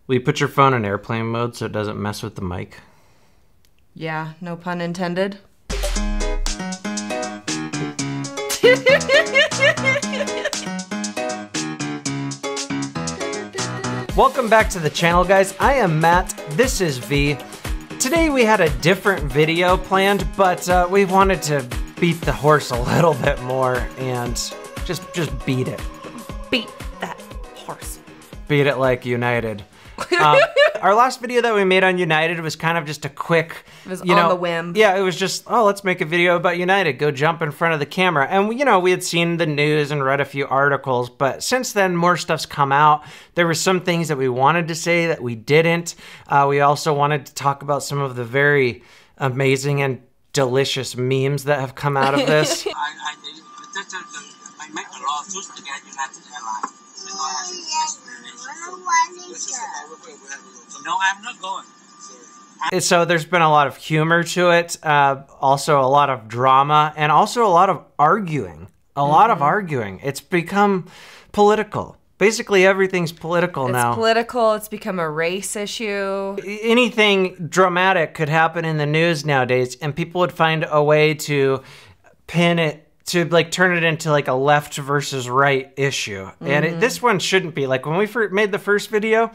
Will you put your phone in airplane mode so it doesn't mess with the mic? Yeah, no pun intended. Welcome back to the channel, guys. I am Matt. This is V. Today we had a different video planned, but we wanted to beat the horse a little bit more and just beat it. Beat that horse. Beat it like United. Our last video that we made on United was kind of just a quick, it was on the whim. Yeah, it was just, oh, let's make a video about United. Go jump in front of the camera. And, we had seen the news and read a few articles, but since then, more stuff's come out. There were some things that we wanted to say that we didn't. We also wanted to talk about some of the very amazing and delicious memes that have come out of this. I make a lawsuit against United Airlines. No, I'm not going. So there's been a lot of humor to it, also a lot of drama, and also a lot of arguing. It's become political. Basically, everything's political now. It's political. It's become a race issue. Anything dramatic could happen in the news nowadays, and people would find a way to pin it, to turn it into a left versus right issue. And this one shouldn't be. When we made the first video,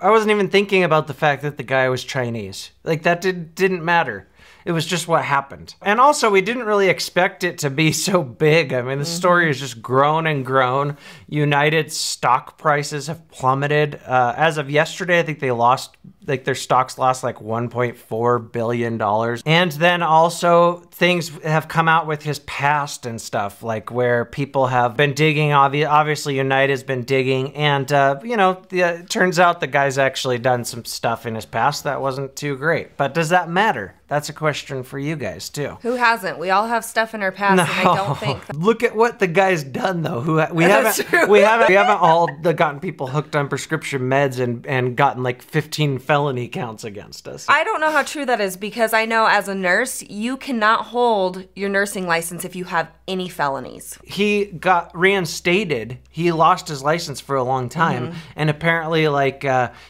I wasn't even thinking about the fact that the guy was Chinese. That didn't matter. It was just what happened. And also, we didn't really expect it to be so big. I mean, the story has just grown and grown. United's stock prices have plummeted. As of yesterday, I think they lost, their stocks lost $1.4 billion. And then also, things have come out with his past and stuff, where people have been digging. Obviously, United's been digging. And, it turns out the guy's actually done some stuff in his past that wasn't too great. But does that matter? That's a question for you guys, too. Who hasn't? We all have stuff in our past, no. And I don't think... Look at what the guy's done, though. We haven't all gotten people hooked on prescription meds and gotten 15 felony counts against us. I don't know how true that is, because I know as a nurse, you cannot hold your nursing license if you have any felonies. He got reinstated. He lost his license for a long time, and apparently,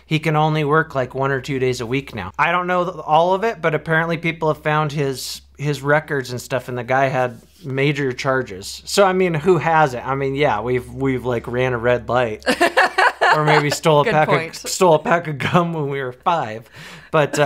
he can only work 1 or 2 days a week now. I don't know all of it, but apparently people have found his records and stuff, and the guy had major charges. So I mean, who hasn't? I mean, yeah, we've ran a red light, or maybe stole a pack of gum when we were 5. But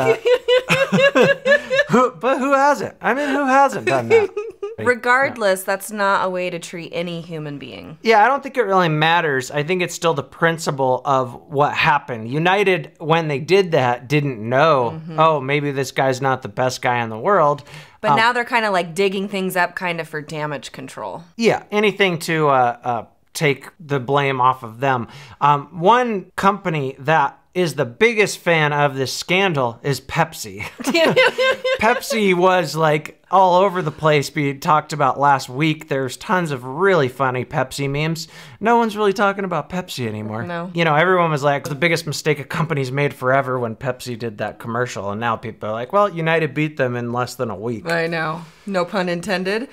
who hasn't? I mean, who hasn't done that? Regardless, that's not a way to treat any human being. Yeah, I don't think it really matters. I think it's still the principle of what happened. United, when they did that, didn't know, oh, maybe this guy's not the best guy in the world. But now they're kind of digging things up kind of for damage control. Yeah, anything to take the blame off of them. One company that is the biggest fan of this scandal is Pepsi. Pepsi was all over the place being talked about last week. There's tons of really funny Pepsi memes. No one's really talking about Pepsi anymore. No. Everyone was the biggest mistake a company's made forever when Pepsi did that commercial. And now people are well, United beat them in less than a week. I know. No pun intended.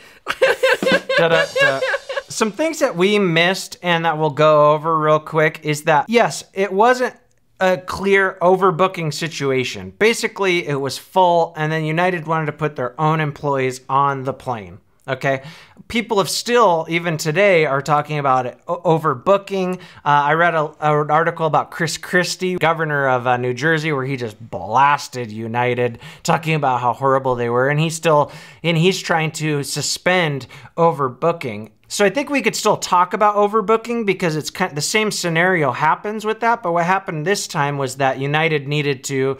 Da-da-da. Some things that we missed and that we'll go over real quick is that, yes, it wasn't a clear overbooking situation. Basically, it was full, and then United wanted to put their own employees on the plane. Okay, people have still, even today, are talking about it, overbooking. I read an article about Chris Christie, governor of New Jersey, where he just blasted United, talking about how horrible they were, and he's trying to suspend overbooking. So I think we could still talk about overbooking because it's the same scenario happens with that. But what happened this time was that United needed to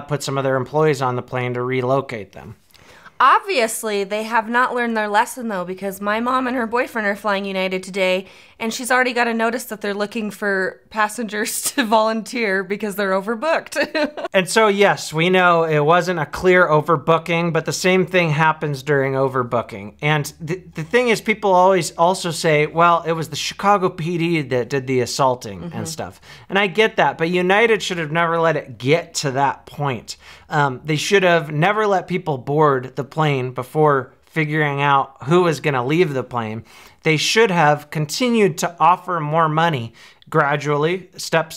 put some of their employees on the plane to relocate them. Obviously, they have not learned their lesson, though, because my mom and her boyfriend are flying United today, and she's already got a notice that they're looking for passengers to volunteer because they're overbooked. And so, yes, we know it wasn't a clear overbooking, but the same thing happens during overbooking. And the thing is, people always also say, well, it was the Chicago PD that did the assaulting and stuff. And I get that, but United should have never let it get to that point. They should have never let people board the plane before figuring out who was going to leave the plane, they should have continued to offer more money gradually, step,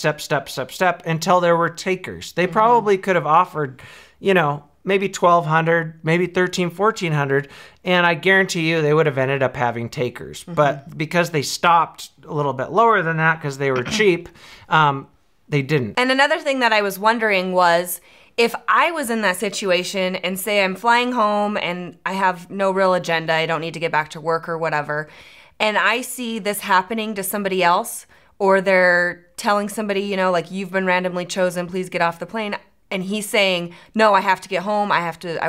until there were takers. They probably could have offered, you know, maybe $1,200, maybe $1,300, $1,400, and I guarantee you they would have ended up having takers. But because they stopped a little bit lower than that because they were cheap, they didn't. And another thing that I was wondering was, if I was in that situation and say I'm flying home and I have no real agenda, I don't need to get back to work or whatever, and I see this happening to somebody else, or they're telling somebody, you know, like, you've been randomly chosen, please get off the plane, and he's saying, no, I have to get home, I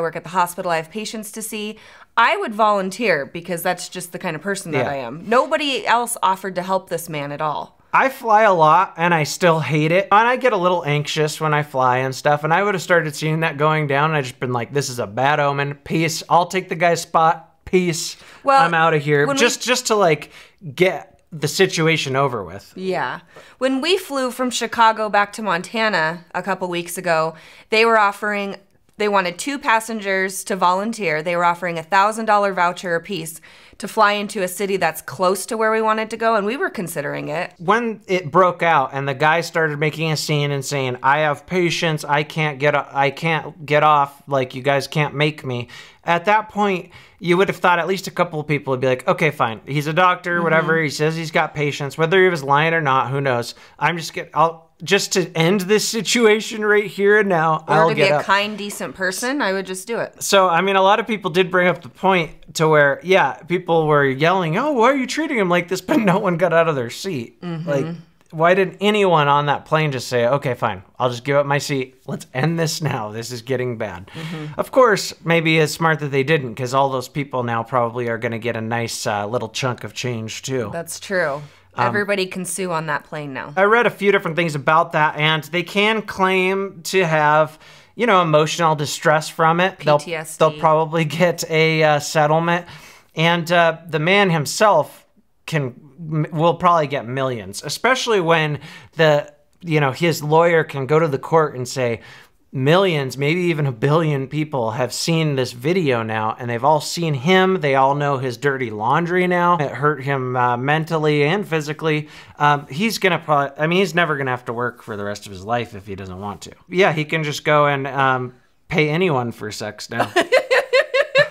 work at the hospital, I have patients to see, I would volunteer because that's just the kind of person that I am. Nobody else offered to help this man at all. I fly a lot and I still hate it. And I get a little anxious when I fly and stuff. And I would have started seeing that going down. And I just been like, this is a bad omen. Peace. I'll take the guy's spot. Peace. Well, I'm out of here. Just to like get the situation over with. Yeah. When we flew from Chicago back to Montana a couple weeks ago, they wanted 2 passengers to volunteer. They were offering a $1,000 voucher apiece to fly into a city that's close to where we wanted to go, and we were considering it. When it broke out and the guy started making a scene and saying, I have patience, I can't get off, like, you guys can't make me. At that point, you would have thought at least a couple of people would be like, okay, fine. He's a doctor, whatever. He says he's got patience. Whether he was lying or not, who knows? Just to end this situation right here and now, I'll get up. Or to be a kind, decent person, I would just do it. So, I mean, a lot of people did bring up the point to where, yeah, people were yelling, oh, why are you treating him like this? But no one got out of their seat. Like, why didn't anyone on that plane just say, okay, fine, I'll just give up my seat. Let's end this now. This is getting bad. Of course, maybe it's smart that they didn't, because all those people now probably are going to get a nice little chunk of change, too. That's true. Everybody can sue on that plane now. I read a few different things about that, and they can claim to have, you know, emotional distress from it. PTSD. They'll probably get a settlement, and the man himself will probably get millions, especially when his lawyer can go to the court and say, millions, maybe even 1 billion people have seen this video now, and they've all seen him. They all know his dirty laundry now. It hurt him mentally and physically. He's never gonna have to work for the rest of his life if he doesn't want to. Yeah, he can just go and pay anyone for sex now.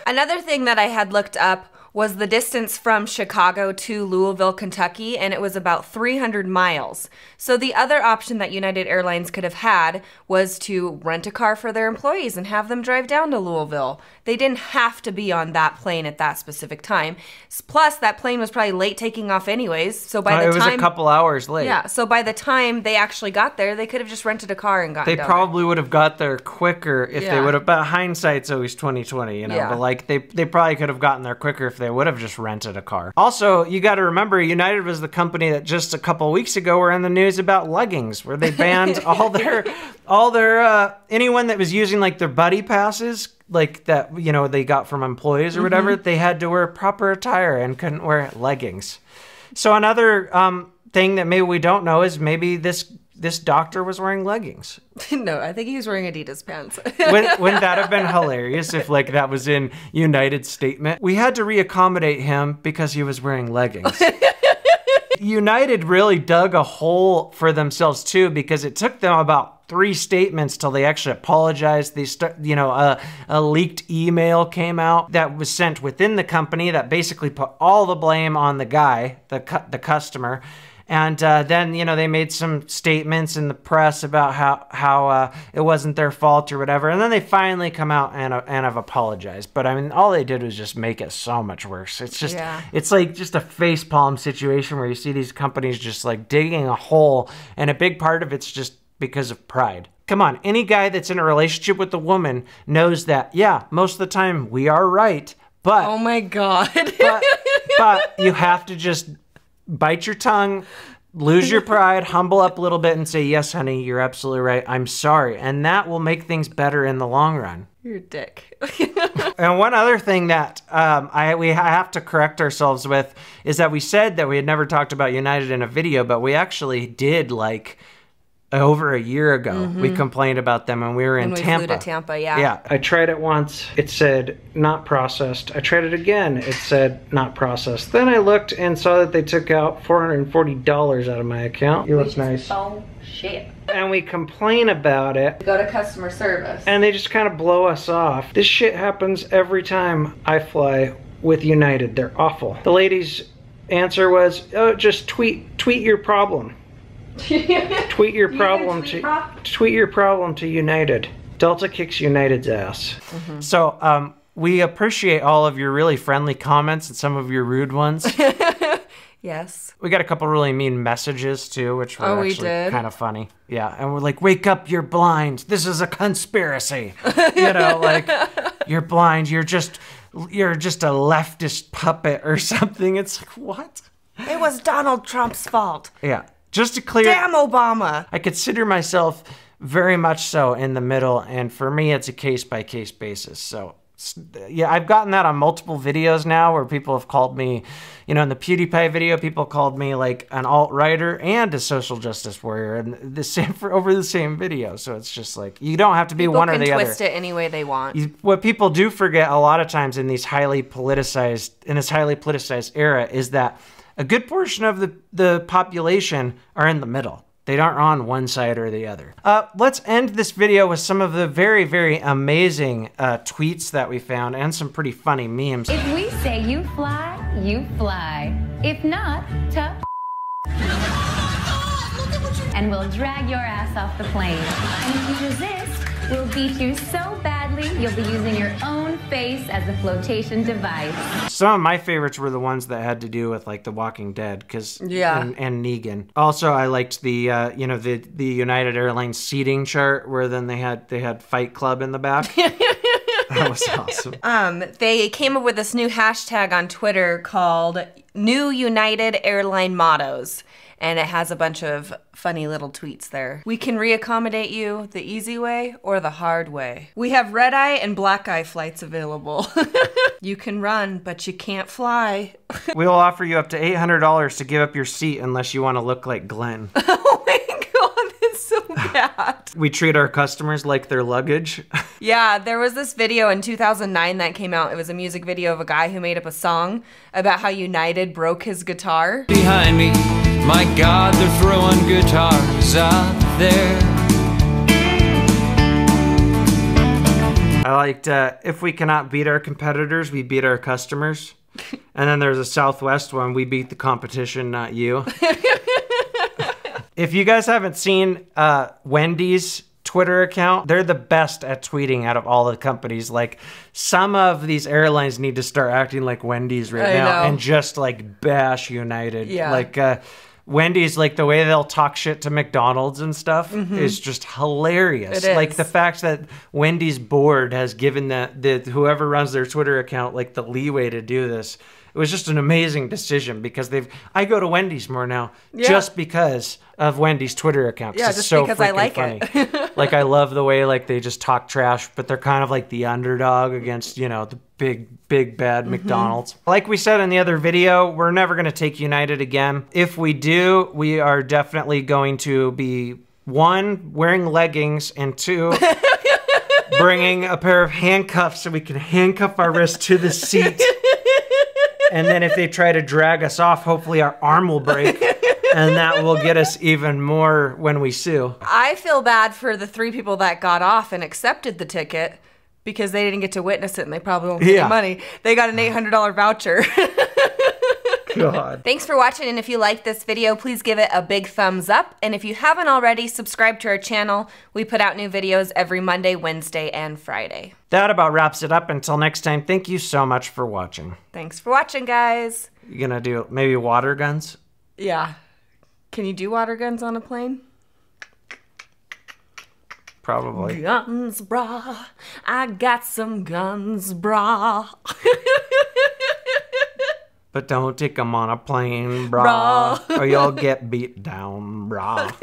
Another thing that I had looked up was the distance from Chicago to Louisville, Kentucky, and it was about 300 miles. So the other option that United Airlines could have had was to rent a car for their employees and have them drive down to Louisville. They didn't have to be on that plane at that specific time. Plus, that plane was probably late taking off anyways, so by the time... It was a couple hours late. Yeah, so by the time they actually got there, they could have just rented a car and gotten They probably would have got there quicker if they would have... But hindsight's always 20/20, you know? Yeah. But, like, they probably could have gotten there quicker if they would have just rented a car. Also, you got to remember, United was the company that just a couple weeks ago were in the news about leggings, where they banned all their anyone that was using like their buddy passes, like that, you know, they got from employees or whatever, they had to wear proper attire and couldn't wear leggings. So another thing that maybe we don't know is maybe this doctor was wearing leggings. No, I think he was wearing Adidas pants. Wouldn't that have been hilarious if like that was in United's statement? We had to reaccommodate him because he was wearing leggings. United really dug a hole for themselves too, because it took them about 3 statements till they actually apologized. A leaked email came out that was sent within the company that basically put all the blame on the guy, the customer. And then, you know, they made some statements in the press about how it wasn't their fault or whatever. And then they finally come out and have apologized. But, I mean, all they did was just make it so much worse. It's just, It's like just a facepalm situation where you see these companies just like digging a hole. And a big part of it's just because of pride. Come on, any guy that's in a relationship with a woman knows that, yeah, most of the time we are right. But... Oh, my God. but you have to just... bite your tongue, lose your pride, humble up a little bit and say, yes, honey, you're absolutely right. I'm sorry. And that will make things better in the long run. You're a dick. And one other thing that we have to correct ourselves with is that we said that we had never talked about United in a video, but we actually did like over a year ago. We complained about them when we were in When we Tampa. flew to Tampa, yeah. Yeah. I tried it once. It said not processed. I tried it again. It said not processed. Then I looked and saw that they took out $440 out of my account. It looks nice. Oh, shit. And we complain about it. Go to customer service. And they just kind of blow us off. This shit happens every time I fly with United. They're awful. The lady's answer was, oh, just tweet your problem. Tweet your problem to United. Delta kicks United's ass. So we appreciate all of your really friendly comments and some of your rude ones. Yes. We got a couple really mean messages too, which were actually kind of funny. Yeah, and we're like, wake up, you're blind. This is a conspiracy. You know, like, you're blind. You're just a leftist puppet or something. It's like, what? It was Donald Trump's fault. Yeah. Just to clear... Damn Obama. I consider myself very much so in the middle, and for me, it's a case-by-case basis. So, yeah, I've gotten that on multiple videos now where people have called me, you know, in the PewDiePie video, people called me like an alt-righter and a social justice warrior, and the same over the same video. So it's just like, you don't have to be one or the other. People can twist it any way they want. What people do forget a lot of times in this highly politicized era is that a good portion of the population are in the middle. They aren't on one side or the other. Let's end this video with some of the very, very amazing tweets that we found and some pretty funny memes. If we say you fly, you fly. If not, tough. And we'll drag your ass off the plane. And if you resist, we'll beat you so badly, you'll be using your own face as a flotation device. Some of my favorites were the ones that had to do with like The Walking Dead, because and Negan. Also, I liked the you know, the United Airlines seating chart where then they had Fight Club in the back. That was awesome. They came up with this new hashtag on Twitter called New United Airline Mottos. And it has a bunch of funny little tweets there. We can reaccommodate you the easy way or the hard way. We have red eye and black eye flights available. You can run, but you can't fly. We'll offer you up to $800 to give up your seat unless you want to look like Glenn. Oh my God, that's so bad. We treat our customers like their luggage. Yeah, there was this video in 2009 that came out. It was a music video of a guy who made up a song about how United broke his guitar. Behind me, my God, they're throwing guitars out there. I liked, if we cannot beat our competitors, we beat our customers. And then there's a Southwest one, we beat the competition, not you. If you guys haven't seen Wendy's Twitter account, they're the best at tweeting out of all the companies. Like, some of these airlines need to start acting like Wendy's right now and just like bash United. Yeah. Like, Wendy's, like, the way they'll talk shit to McDonald's and stuff is just hilarious. Like, the fact that Wendy's board has given whoever runs their Twitter account, like, the leeway to do this. It was just an amazing decision because I go to Wendy's more now just because of Wendy's Twitter account. Yeah, just so because I like funny. it. Like, I love the way, like, they just talk trash, but they're kind of like the underdog against, you know, the big bad McDonald's. Like we said in the other video, we're never going to take United again. If we do, we are definitely going to be, 1, wearing leggings, and 2, bringing a pair of handcuffs so we can handcuff our wrists to the seat. And then if they try to drag us off, hopefully our arm will break. And that will get us even more when we sue. I feel bad for the 3 people that got off and accepted the ticket because they didn't get to witness it and they probably won't get the money. They got an $800 voucher. God. Thanks for watching, and if you liked this video, please give it a big thumbs up. And if you haven't already, subscribe to our channel. We put out new videos every Monday, Wednesday, and Friday. That about wraps it up. Until next time, thank you so much for watching. Thanks for watching, guys. You gonna do maybe water guns? Yeah. Can you do water guns on a plane? Probably. Guns, brah. I got some guns, brah. But don't take them on a plane, brah. Or you'll get beat down, brah.